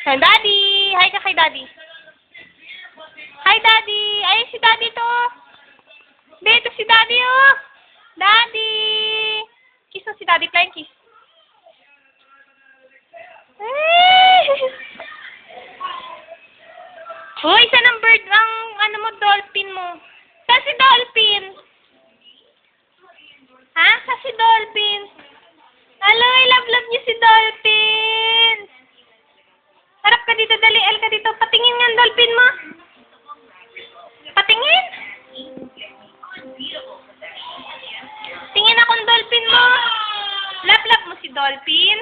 Hi, Daddy! Hi ka kay Daddy. Hi, Daddy! Ay, si Daddy to. Dito si Daddy, oh. Daddy! Kiss mo si Daddy. Flying kiss. Ay! Uy, isa ng bird ang ano mo, dolphin mo. Saan si dolphin? Ha? Saan si dolphin? Hello, I love niyo si dolphin. Harap ka dito, dali. El ka dito. Patingin nga ang dolphin mo. Patingin. Tingin akong dolphin mo. Love mo si dolphin.